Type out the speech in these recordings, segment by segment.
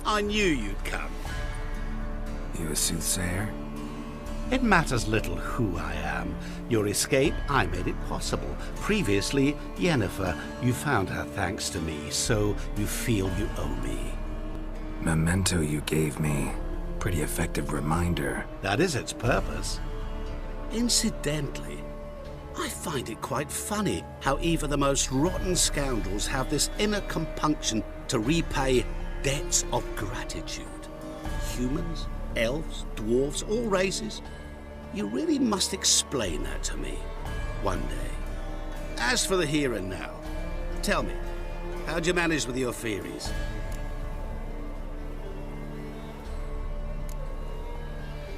I knew you'd come. You a soothsayer? It matters little who I am. Your escape, I made it possible. Previously, Yennefer, you found her thanks to me, so you feel you owe me. Memento you gave me. Pretty effective reminder. That is its purpose. Incidentally, I find it quite funny how even the most rotten scoundrels have this inner compunction to repay debts of gratitude. Humans, elves, dwarves, all races. You really must explain that to me one day. As for the here and now, tell me, how'd you manage with your theories?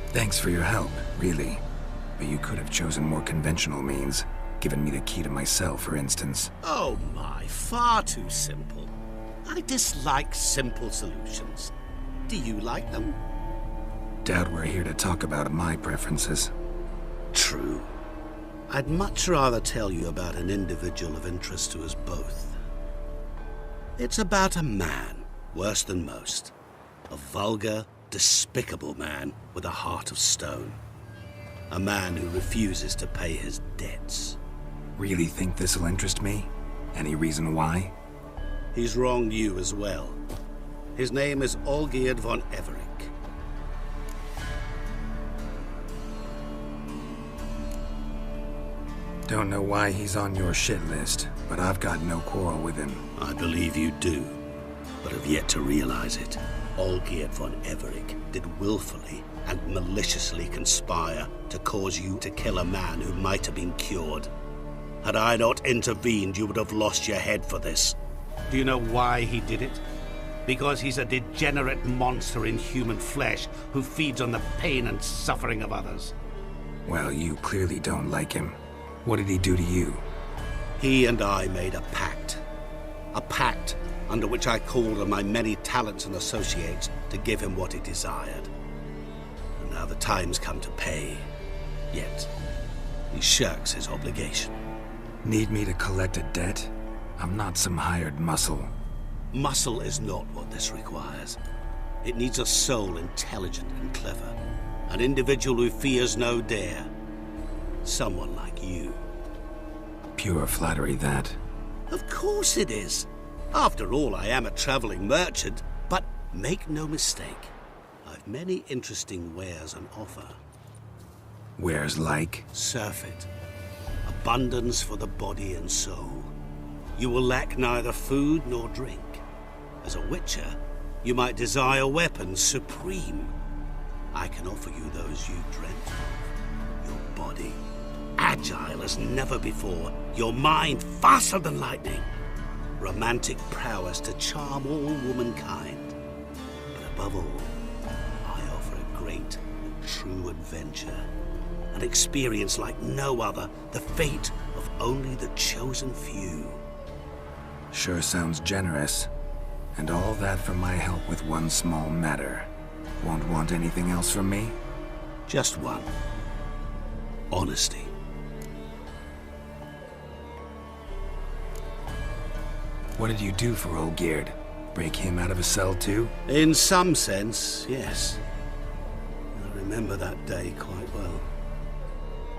Thanks for your help, really. But you could have chosen more conventional means. Given me the key to my cell, for instance. Oh my, far too simple. I dislike simple solutions. Do you like them? Doubt we're here to talk about my preferences. True. I'd much rather tell you about an individual of interest to us both. It's about a man, worse than most. A vulgar, despicable man with a heart of stone. A man who refuses to pay his debts. Really think this'll interest me? Any reason why? He's wronged you as well. His name is Olgierd von Everec. Don't know why he's on your shit list, but I've got no quarrel with him. I believe you do, but have yet to realize it. Olgierd von Everec did willfully and maliciously conspire to cause you to kill a man who might have been cured. Had I not intervened, you would have lost your head for this. Do you know why he did it? Because he's a degenerate monster in human flesh who feeds on the pain and suffering of others. Well, you clearly don't like him. What did he do to you? He and I made a pact. A pact under which I called on my many talents and associates to give him what he desired. And now the time's come to pay. Yet, he shirks his obligation. Need me to collect a debt? I'm not some hired muscle. Muscle is not what this requires. It needs a soul intelligent and clever. An individual who fears no dare. Someone like you. Pure flattery, that. Of course it is. After all, I am a traveling merchant. But make no mistake, I've many interesting wares on offer. Wares like? Surfeit. Abundance for the body and soul. You will lack neither food nor drink. As a witcher, you might desire weapons supreme. I can offer you those you dreamt of. Your body, agile as never before. Your mind, faster than lightning. Romantic prowess to charm all womankind. But above all, I offer a great and true adventure. An experience like no other, the fate of only the chosen few. Sure sounds generous. And all that for my help with one small matter. Won't want anything else from me? Just one. Honesty. What did you do for Olgierd? Break him out of a cell too? In some sense, yes. I remember that day quite well.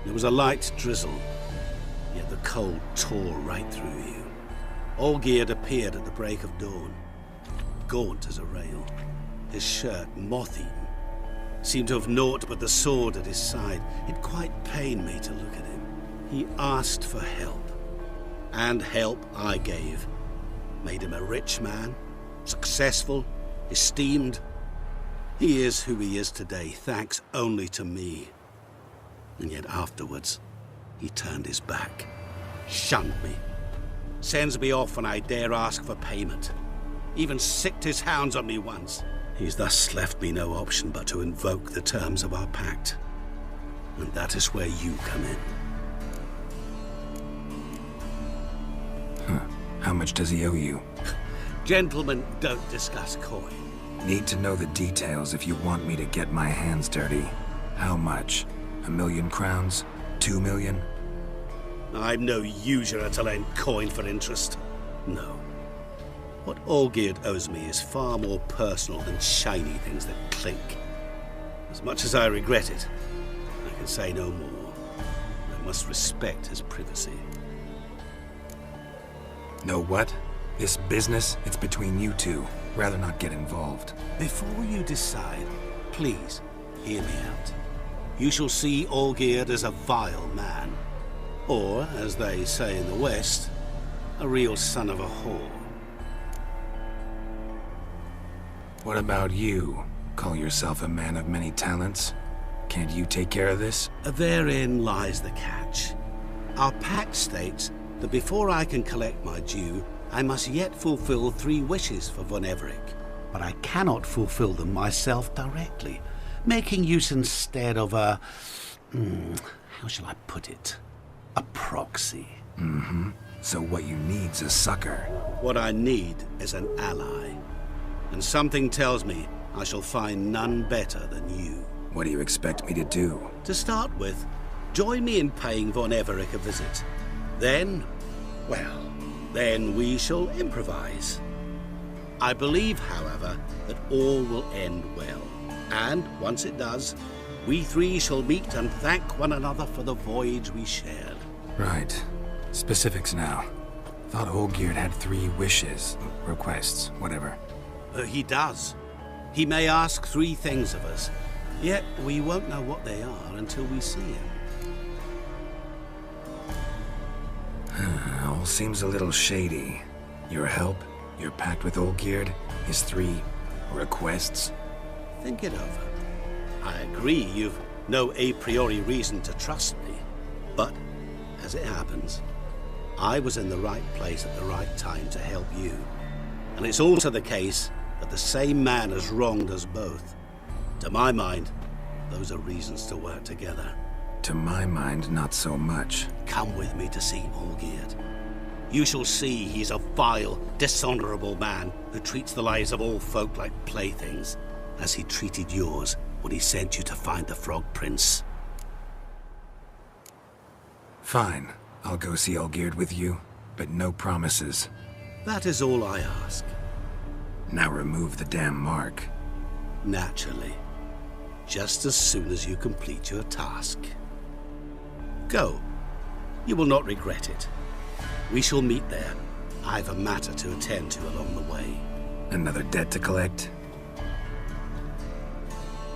There was a light drizzle, yet the cold tore right through you. Olgierd appeared at the break of dawn, gaunt as a rail, his shirt moth-eaten, seemed to have naught but the sword at his side. It quite pained me to look at him. He asked for help, and help I gave. Made him a rich man, successful, esteemed. He is who he is today, thanks only to me. And yet afterwards, he turned his back, shunned me, sends me off when I dare ask for payment. Even sicked his hounds on me once. He's thus left me no option but to invoke the terms of our pact. And that is where you come in. Huh. How much does he owe you? Gentlemen don't discuss coin. Need to know the details if you want me to get my hands dirty. How much? 1,000,000 crowns? 2 million? I'm no usurer to lend coin for interest. No. What Olgierd owes me is far more personal than shiny things that clink. As much as I regret it, I can say no more. I must respect his privacy. Know what? This business, it's between you two. Rather not get involved. Before you decide, please hear me out. You shall see Olgierd as a vile man. Or, as they say in the West, a real son of a whore. What about you? Call yourself a man of many talents? Can't you take care of this? Therein lies the catch. Our pact states that before I can collect my due, I must yet fulfill 3 wishes for von Everec. But I cannot fulfill them myself directly, making use instead of a... how shall I put it? A proxy. So what you need's a sucker. What I need is an ally. And something tells me I shall find none better than you. What do you expect me to do? To start with, join me in paying von Everec a visit. Then, well, then we shall improvise. I believe, however, that all will end well. And once it does, we 3 shall meet and thank one another for the voyage we shared. Right. Specifics now. Thought Olgierd had 3 wishes, requests, whatever. He does. He may ask 3 things of us, yet we won't know what they are until we see him. All seems a little shady. Your help, your pact with Olgierd, his 3 requests. Think it over. I agree you've no a priori reason to trust me, but as it happens, I was in the right place at the right time to help you. And it's also the case that the same man has wronged us both. To my mind, those are reasons to work together. To my mind, not so much. Come with me to see Olgierd. You shall see he's a vile, dishonorable man who treats the lives of all folk like playthings, as he treated yours when he sent you to find the Frog Prince. Fine. I'll go see Olgierd with you, but no promises. That is all I ask. Now remove the damn mark. Naturally. Just as soon as you complete your task. Go. You will not regret it. We shall meet there. I've a matter to attend to along the way. Another debt to collect?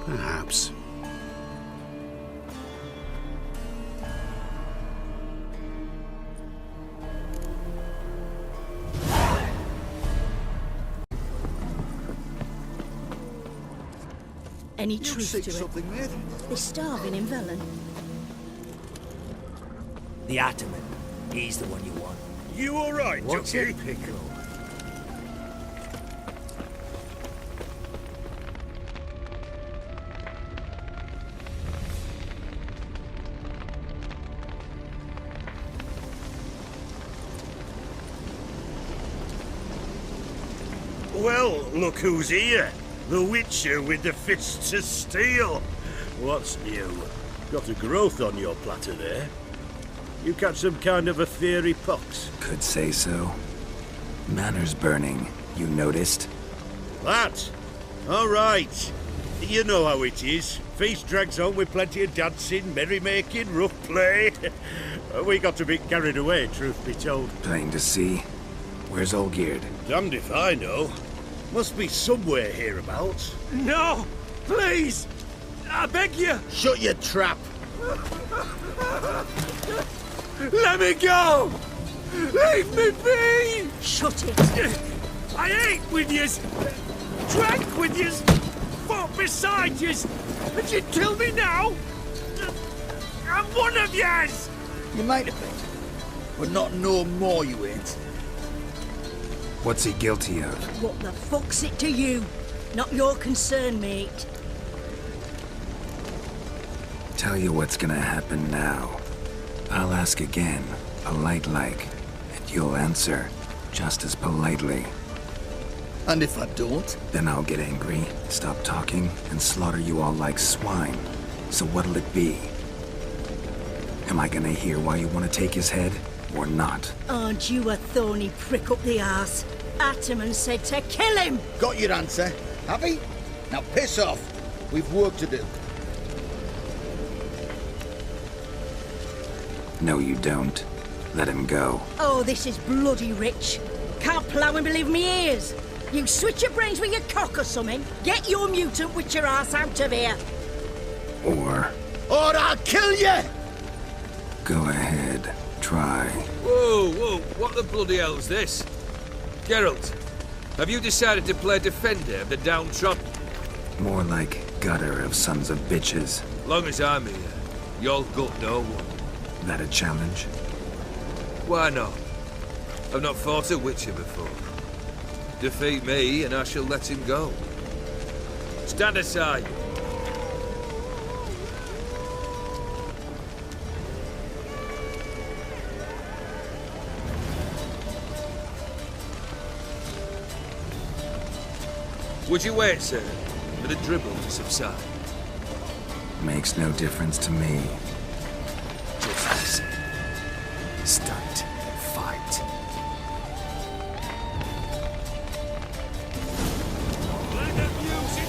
Perhaps. Any truth to it? They're starving in Velen. The Ataman. He's the one you want. You all right, What's Ducky? a pickle? Well, look who's here. The Witcher with the fists of steel. What's new? Got a growth on your platter there. You catch some kind of a fiery pox? Could say so. Manners burning, you noticed? That? All right. You know how it is. Feast drags on with plenty of dancing, merrymaking, rough play. We got a bit carried away, truth be told. Plain to see. Where's Olgierd? Damned if I know. Must be somewhere hereabouts. No! Please! I beg you! Shut your trap! Let me go! Leave me be! Shut it! I ate with yous! Drank with yous! Fought beside yous! And you kill me now? I'm one of yous! You might have been, but not no more you ain't. What's he guilty of? What the fuck's it to you? Not your concern, mate. Tell you what's gonna happen now. I'll ask again, polite-like, and you'll answer just as politely. And if I don't? Then I'll get angry, stop talking, and slaughter you all like swine. So what'll it be? Am I gonna hear why you want to take his head, or not? Aren't you a thorny prick up the arse? at him and said to kill him. Got your answer, have we? Now piss off. We've work to do. No, you don't. Let him go. Oh, this is bloody rich. Can't plough and believe me ears. You switch your brains with your cock or something. Get your mutant witcher ass out of here. Or I'll kill you! go ahead. Try. Whoa, what the bloody hell's this? Geralt, have you decided to play defender of the downtrodden? More like gutter of sons of bitches. Long as I'm here, you'll gut no one. That a challenge? Why not? I've not fought a witcher before. Defeat me and I shall let him go. Stand aside. Would you wait, sir, for the dribble to subside? Makes no difference to me. Just listen. Stunt. Fight. Let the music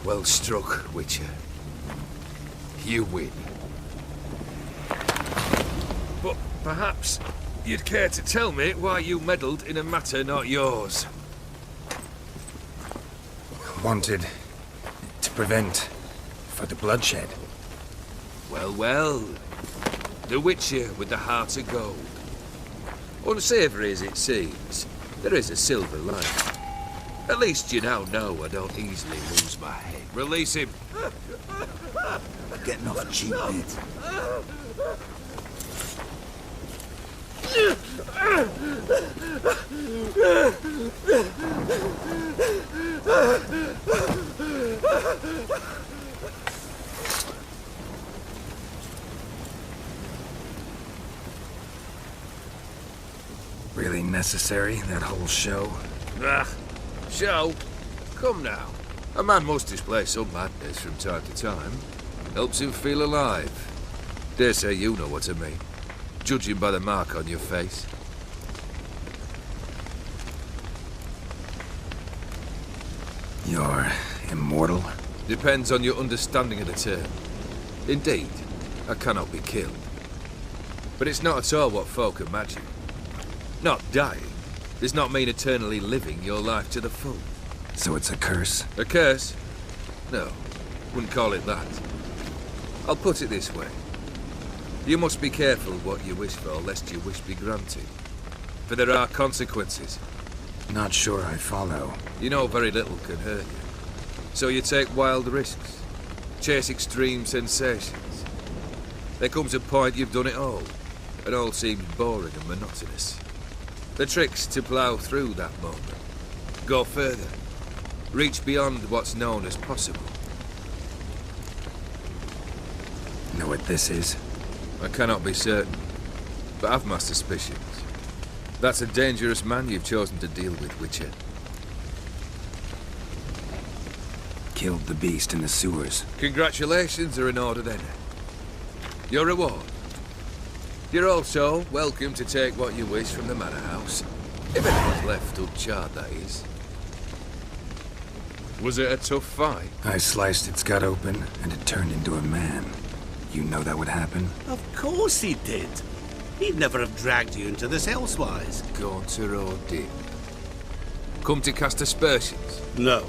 Well struck, Witcher. You win. But Perhaps you'd care to tell me why you meddled in a matter not yours. Wanted to prevent further bloodshed. Well, well. The Witcher with the heart of gold. Unsavoury as it seems, there is a silver lining. At least you now know I don't easily lose my head. Release him. Getting off cheap, mate. Really necessary, that whole show? Ah, show? Come now. A man must display some madness from time to time. Helps him feel alive. Dare say you know what I mean. Judging by the mark on your face. You're immortal? Depends on your understanding of the term. Indeed, I cannot be killed. But it's not at all what folk imagine. Not dying does not mean eternally living your life to the full. So it's a curse? A curse? No, wouldn't call it that. I'll put it this way. You must be careful what you wish for, lest your wish be granted. For there are consequences. Not sure I follow. You know very little can hurt you. So you take wild risks. Chase extreme sensations. There comes a point you've done it all seems boring and monotonous. The trick's to plough through that moment. Go further. Reach beyond what's known as possible. Know what this is? I cannot be certain, but I've my suspicions. That's a dangerous man you've chosen to deal with, Witcher. Killed the beast in the sewers. Congratulations are in order then. Your reward. You're also welcome to take what you wish from the manor house. If anyone's left uncharred, that is. Was it a tough fight? I sliced its gut open, and it turned into a man. You know that would happen? Of course he did. He'd never have dragged you into this elsewise. Gaunter O'Dimm. Come to cast aspersions? No.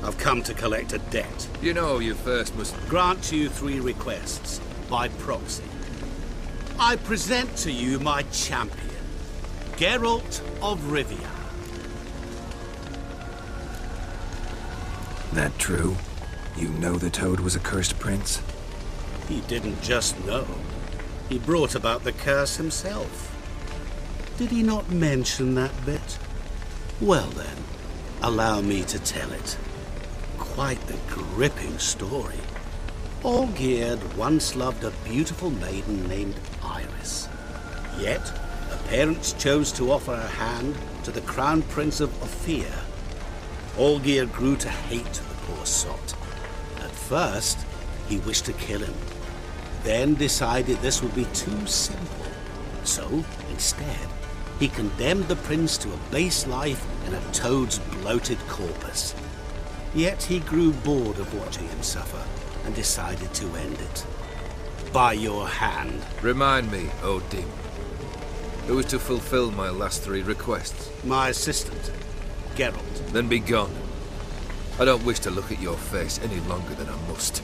I've come to collect a debt. You know you first must... Grant you 3 requests, by proxy. I present to you my champion, Geralt of Rivia. That true? You know the Toad was a cursed prince? He didn't just know. He brought about the curse himself. Did he not mention that bit? Well then, allow me to tell it. Quite the gripping story. Olgierd once loved a beautiful maiden named Iris. Yet, her parents chose to offer her hand to the Crown Prince of Ophir. Olgierd grew to hate the poor sot. At first, he wished to kill him. Then decided this would be too simple. So, instead, he condemned the prince to a base life in a toad's bloated corpus. Yet he grew bored of watching him suffer and decided to end it. By your hand. Remind me, O'Dimm. Who is to fulfill my last 3 requests? My assistant, Geralt. Then be gone. I don't wish to look at your face any longer than I must.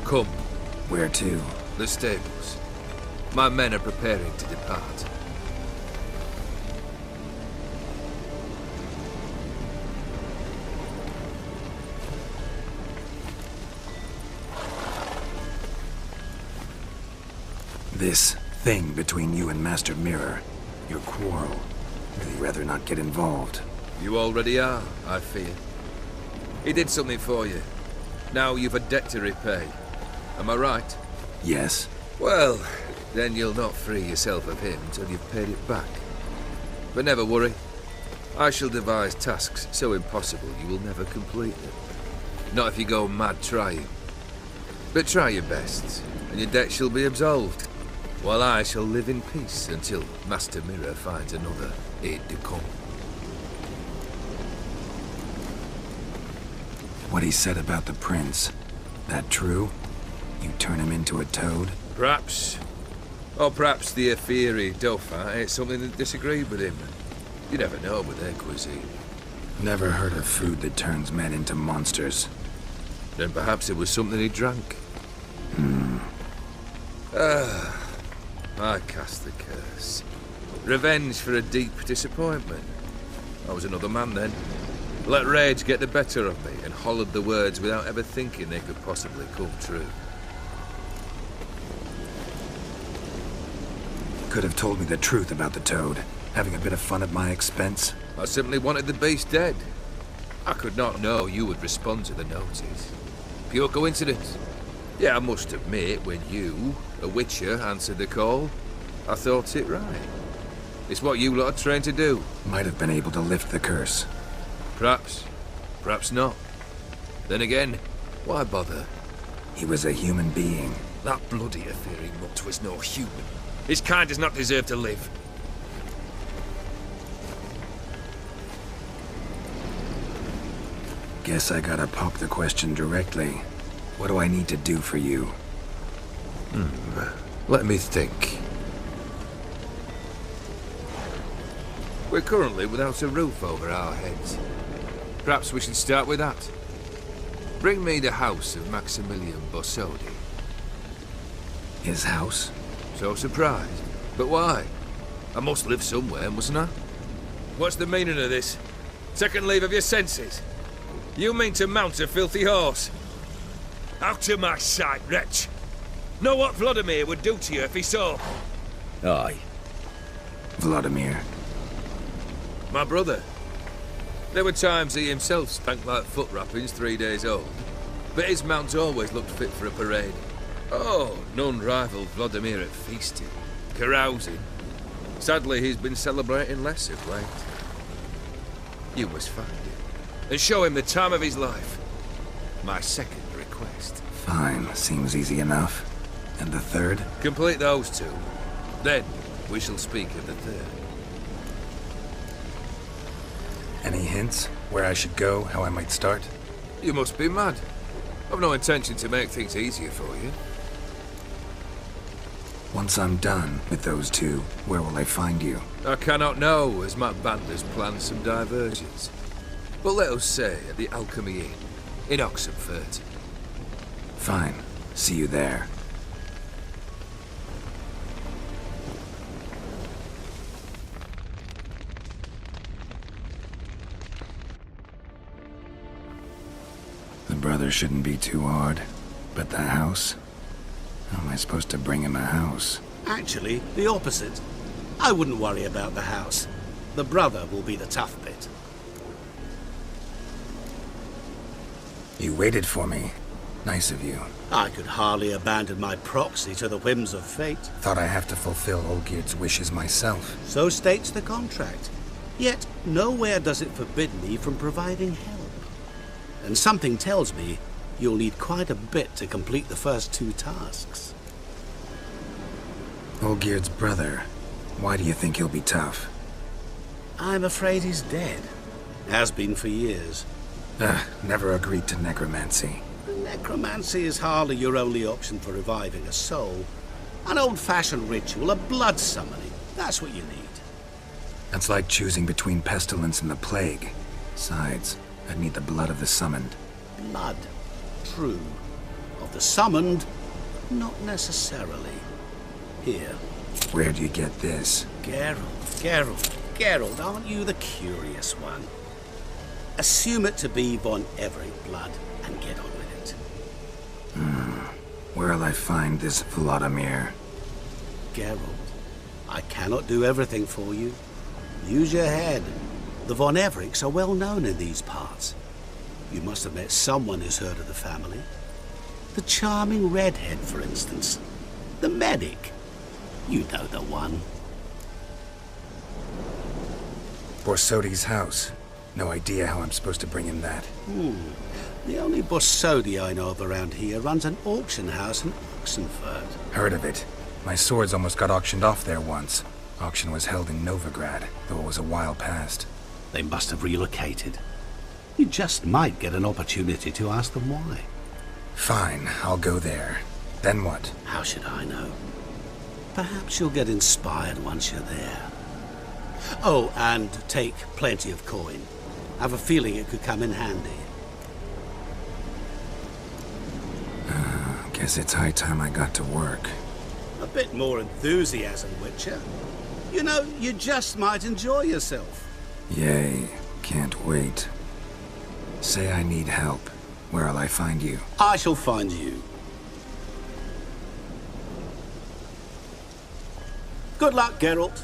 Come. Where to? The stables. My men are preparing to depart. This thing between you and Master Mirror, your quarrel. Really rather not get involved. You already are, I fear. He did something for you. Now you've a debt to repay. Am I right? Yes. Well, then you'll not free yourself of him till you've paid it back. But never worry. I shall devise tasks so impossible you will never complete them. Not if you go mad trying. But try your best, and your debt shall be absolved. while I shall live in peace until Master Mirror finds another aide-de-camp. What he said about the prince, that true? You turn him into a toad? Perhaps. Or perhaps the Efiri Dauphin ate something that disagreed with him. You never know with their cuisine. Never heard of food that turns men into monsters. Then perhaps it was something he drank. I cast the curse. Revenge for a deep disappointment. I was another man then. Let rage get the better of me and hollered the words without ever thinking they could possibly come true. Could have told me the truth about the toad, having a bit of fun at my expense. I simply wanted the beast dead. I could not know you would respond to the notice. Pure coincidence. Yeah, I must admit, when you, a witcher, answered the call, I thought it right. It's what you lot are trained to do. Might have been able to lift the curse. Perhaps. Perhaps not. Then again, why bother? He was a human being. That bloody Efiri mutt was no human. His kind does not deserve to live. Guess I gotta pop the question directly. What do I need to do for you? Let me think. We're currently without a roof over our heads. Perhaps we should start with that. Bring me the house of Maximilian Borsodi. His house? So surprised. But why? I must live somewhere, mustn't I? What's the meaning of this? Second leave of your senses? You mean to mount a filthy horse? Out of my sight, wretch! Know what Vladimir would do to you if he saw? Aye. Vladimir. My brother. There were times he himself spanked like foot wrappings 3 days old. But his mount always looked fit for a parade. Oh, none rivaled Vladimir at feasting, carousing. Sadly, he's been celebrating less of late. You must find him, and show him the time of his life. My second request. Fine, seems easy enough. And the third? Complete those two. Then, we shall speak of the third. Any hints? Where I should go, how I might start? You must be mad. I've no intention to make things easier for you. Once I'm done with those two, where will I find you? I cannot know, as my band has planned some diversions. But let us say at the Alchemy Inn, in Oxenfurt. Fine. See you there. The brother shouldn't be too hard. But the house? How am I supposed to bring him a house? Actually, the opposite. I wouldn't worry about the house. The brother will be the tough bit. You waited for me. Nice of you. I could hardly abandon my proxy to the whims of fate. Thought I have to fulfill Olgierd's wishes myself. So states the contract. Yet, nowhere does it forbid me from providing help. And something tells me you'll need quite a bit to complete the first two tasks. Olgierd's brother. Why do you think he'll be tough? I'm afraid he's dead. Has been for years. Never agreed to necromancy. Necromancy is hardly your only option for reviving a soul. An old-fashioned ritual, a blood summoning. That's what you need. That's like choosing between pestilence and the plague. Besides, I'd need the blood of the summoned. Blood. True. Of the summoned, not necessarily. Here. Where'd you get this? Geralt, aren't you the curious one? Assume it to be von Everec blood and get on with it. Where'll I find this Vladimir? Geralt, I cannot do everything for you. Use your head. The von Everecs are well known in these parts. You must have met someone who's heard of the family. The charming redhead, for instance. The medic. You know the one. Borsodi's house. No idea how I'm supposed to bring him that. The only Borsodi I know of around here runs an auction house in Oxenfurt. Heard of it. My swords almost got auctioned off there once. Auction was held in Novigrad, though it was a while past. They must have relocated. You just might get an opportunity to ask them why. Fine, I'll go there. Then what? How should I know? Perhaps you'll get inspired once you're there. Oh, and take plenty of coin. I have a feeling it could come in handy. Guess it's high time I got to work. A bit more enthusiasm, Witcher. You know, you just might enjoy yourself. Yay, can't wait. Say I need help. Where'll I find you? I shall find you. Good luck, Geralt.